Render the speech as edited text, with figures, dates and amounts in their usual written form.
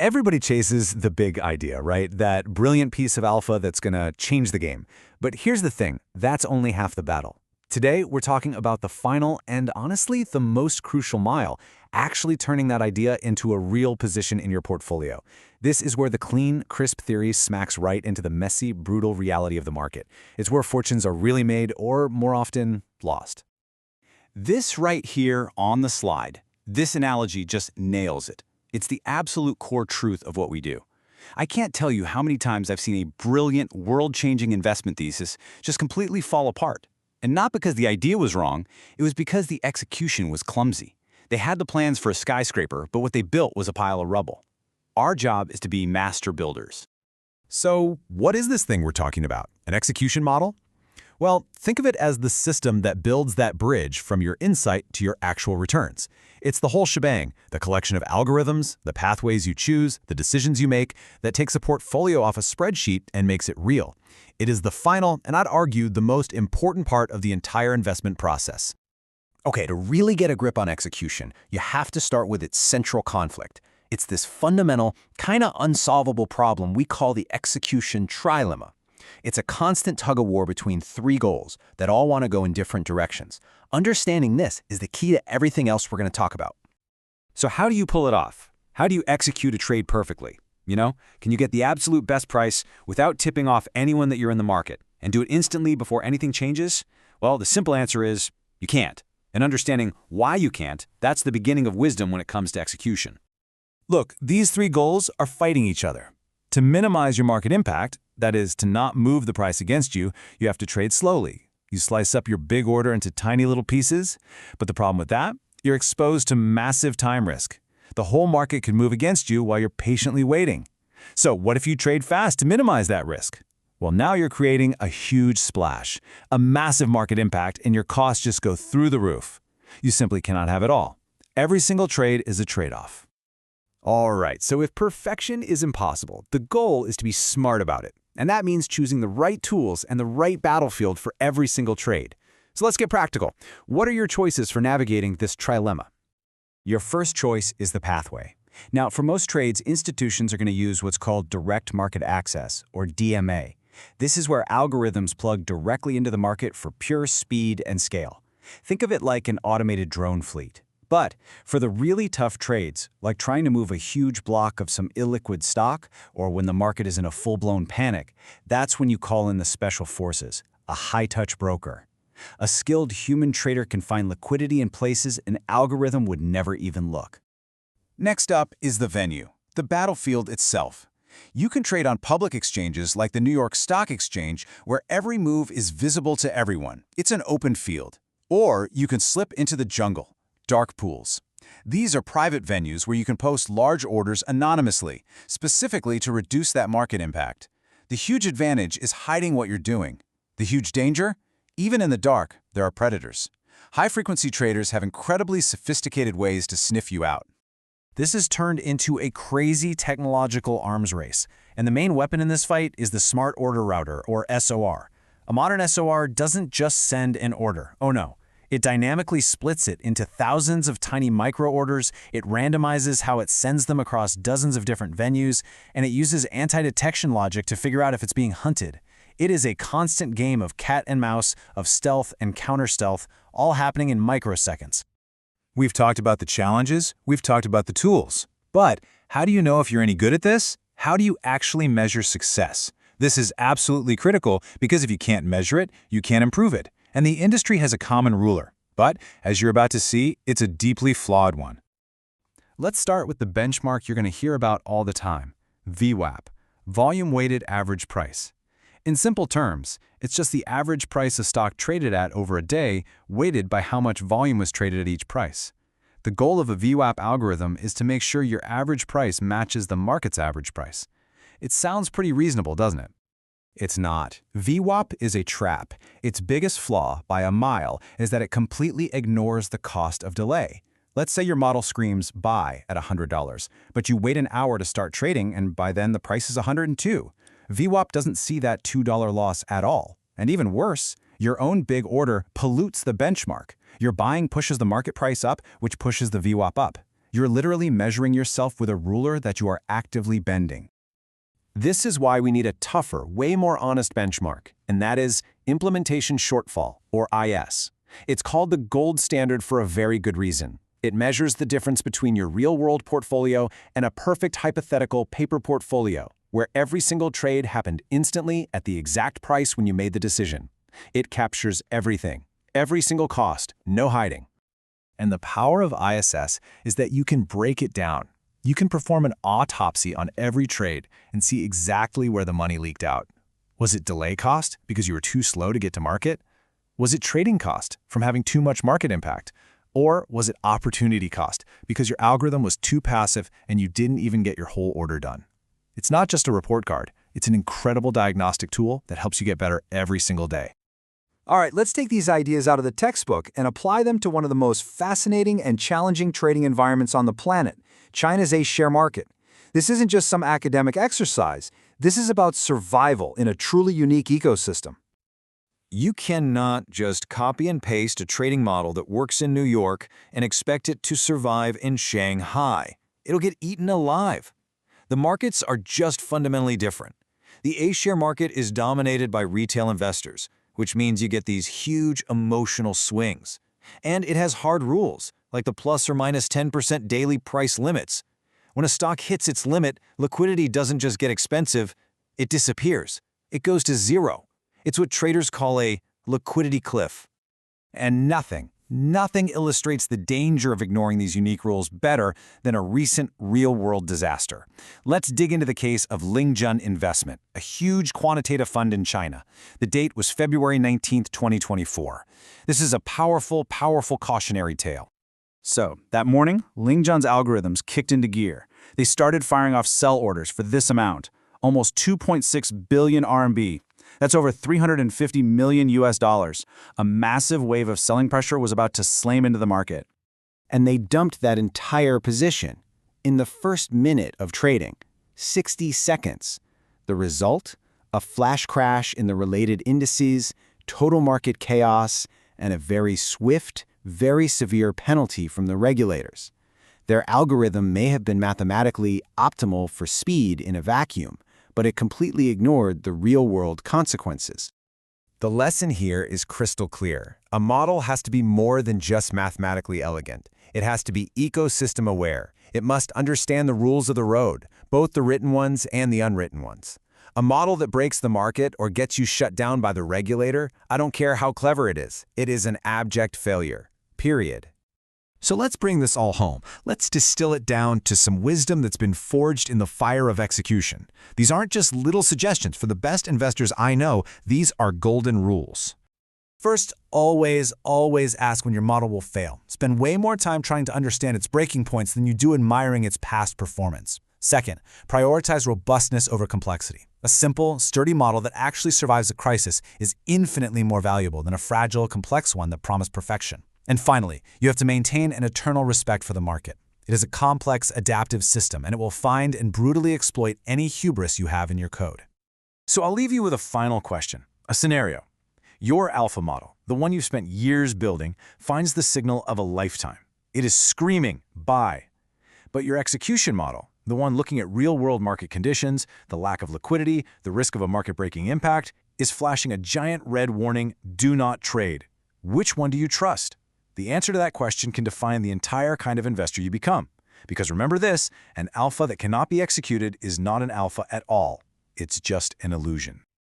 Everybody chases the big idea, right? That brilliant piece of alpha that's going to change the game. But here's the thing, that's only half the battle. Today, we're talking about the final and honestly, the most crucial mile, actually turning that idea into a real position in your portfolio. This is where the clean, crisp theory smacks right into the messy, brutal reality of the market. It's where fortunes are really made or, more often, lost. This right here on the slide, this analogy just nails it. It's the absolute core truth of what we do. I can't tell you how many times I've seen a brilliant, world-changing investment thesis just completely fall apart. And not because the idea was wrong, it was because the execution was clumsy. They had the plans for a skyscraper, but what they built was a pile of rubble. Our job is to be master builders. So, what is this thing we're talking about? An execution model? Well, think of it as the system that builds that bridge from your insight to your actual returns. It's the whole shebang, the collection of algorithms, the pathways you choose, the decisions you make, that takes a portfolio off a spreadsheet and makes it real. It is the final, and I'd argue the most important part of the entire investment process. Okay, to really get a grip on execution, you have to start with its central conflict. It's this fundamental, kind of unsolvable problem we call the execution trilemma. It's a constant tug-of-war between three goals that all want to go in different directions. Understanding this is the key to everything else we're going to talk about. So how do you pull it off? How do you execute a trade perfectly? Can you get the absolute best price without tipping off anyone that you're in the market and do it instantly before anything changes? Well, the simple answer is you can't. And understanding why you can't, that's the beginning of wisdom when it comes to execution. Look, these three goals are fighting each other. To minimize your market impact, that is, to not move the price against you, you have to trade slowly. You slice up your big order into tiny little pieces, but the problem with that, you're exposed to massive time risk. The whole market could move against you while you're patiently waiting. So what if you trade fast to minimize that risk? Well, now you're creating a huge splash, a massive market impact, and your costs just go through the roof. You simply cannot have it all. Every single trade is a trade-off. All right, so if perfection is impossible, the goal is to be smart about it. And that means choosing the right tools and the right battlefield for every single trade. So let's get practical. What are your choices for navigating this trilemma? Your first choice is the pathway. Now, for most trades, institutions are going to use what's called direct market access, or DMA. This is where algorithms plug directly into the market for pure speed and scale. Think of it like an automated drone fleet. But for the really tough trades, like trying to move a huge block of some illiquid stock, or when the market is in a full-blown panic, that's when you call in the special forces, a high-touch broker. A skilled human trader can find liquidity in places an algorithm would never even look. Next up is the venue, the battlefield itself. You can trade on public exchanges like the New York Stock Exchange, where every move is visible to everyone. It's an open field. Or you can slip into the jungle. Dark pools. These are private venues where you can post large orders anonymously, specifically to reduce that market impact. The huge advantage is hiding what you're doing. The huge danger? Even in the dark, there are predators. High-frequency traders have incredibly sophisticated ways to sniff you out. This has turned into a crazy technological arms race, and the main weapon in this fight is the Smart Order Router, or SOR. A modern SOR doesn't just send an order. Oh no. It dynamically splits it into thousands of tiny micro-orders, it randomizes how it sends them across dozens of different venues, and it uses anti-detection logic to figure out if it's being hunted. It is a constant game of cat and mouse, of stealth and counter-stealth, all happening in microseconds. We've talked about the challenges, we've talked about the tools. But how do you know if you're any good at this? How do you actually measure success? This is absolutely critical because if you can't measure it, you can't improve it. And the industry has a common ruler, but as you're about to see, it's a deeply flawed one. Let's start with the benchmark you're going to hear about all the time, VWAP, Volume Weighted Average Price. In simple terms, it's just the average price a stock traded at over a day weighted by how much volume was traded at each price. The goal of a VWAP algorithm is to make sure your average price matches the market's average price. It sounds pretty reasonable, doesn't it? It's not. VWAP is a trap. Its biggest flaw, by a mile, is that it completely ignores the cost of delay. Let's say your model screams buy at $100, but you wait an hour to start trading and by then the price is $102. VWAP doesn't see that $2 loss at all. And even worse, your own big order pollutes the benchmark. Your buying pushes the market price up, which pushes the VWAP up. You're literally measuring yourself with a ruler that you are actively bending. This is why we need a tougher, way more honest benchmark, and that is Implementation Shortfall, or IS. It's called the gold standard for a very good reason. It measures the difference between your real-world portfolio and a perfect hypothetical paper portfolio, where every single trade happened instantly at the exact price when you made the decision. It captures everything, every single cost, no hiding. And the power of ISS is that you can break it down. You can perform an autopsy on every trade and see exactly where the money leaked out. Was it delay cost because you were too slow to get to market? Was it trading cost from having too much market impact? Or was it opportunity cost because your algorithm was too passive and you didn't even get your whole order done? It's not just a report card. It's an incredible diagnostic tool that helps you get better every single day. All right, let's take these ideas out of the textbook and apply them to one of the most fascinating and challenging trading environments on the planet, China's A-share market. This isn't just some academic exercise. This is about survival in a truly unique ecosystem. You cannot just copy and paste a trading model that works in New York and expect it to survive in Shanghai. It'll get eaten alive. The markets are just fundamentally different. The A-share market is dominated by retail investors, which means you get these huge emotional swings. And it has hard rules, like the plus or minus 10% daily price limits. When a stock hits its limit, liquidity doesn't just get expensive, it disappears. It goes to zero. It's what traders call a liquidity cliff. And nothing illustrates the danger of ignoring these unique rules better than a recent real-world disaster. Let's dig into the case of Lingjun Investment, a huge quantitative fund in China. The date was February 19, 2024. This is a powerful cautionary tale. So, that morning, Lingjun's algorithms kicked into gear. They started firing off sell orders for this amount, almost 2.6 billion RMB. That's over $350 million US. A massive wave of selling pressure was about to slam into the market. And they dumped that entire position in the first minute of trading, 60 seconds. The result? A flash crash in the related indices, total market chaos, and a very swift, very severe penalty from the regulators. Their algorithm may have been mathematically optimal for speed in a vacuum, but it completely ignored the real-world consequences. The lesson here is crystal clear. A model has to be more than just mathematically elegant. It has to be ecosystem aware. It must understand the rules of the road, both the written ones and the unwritten ones. A model that breaks the market or gets you shut down by the regulator, I don't care how clever it is an abject failure. Period. So let's bring this all home. Let's distill it down to some wisdom that's been forged in the fire of execution. These aren't just little suggestions. For the best investors I know, these are golden rules. First, always ask when your model will fail. Spend way more time trying to understand its breaking points than you do admiring its past performance. Second, prioritize robustness over complexity. A simple, sturdy model that actually survives a crisis is infinitely more valuable than a fragile, complex one that promised perfection. And finally, you have to maintain an eternal respect for the market. It is a complex, adaptive system, and it will find and brutally exploit any hubris you have in your code. So I'll leave you with a final question, a scenario. Your alpha model, the one you've spent years building, finds the signal of a lifetime. It is screaming, buy. But your execution model, the one looking at real-world market conditions, the lack of liquidity, the risk of a market-breaking impact, is flashing a giant red warning, do not trade. Which one do you trust? The answer to that question can define the entire kind of investor you become. Because remember this, an alpha that cannot be executed is not an alpha at all. It's just an illusion.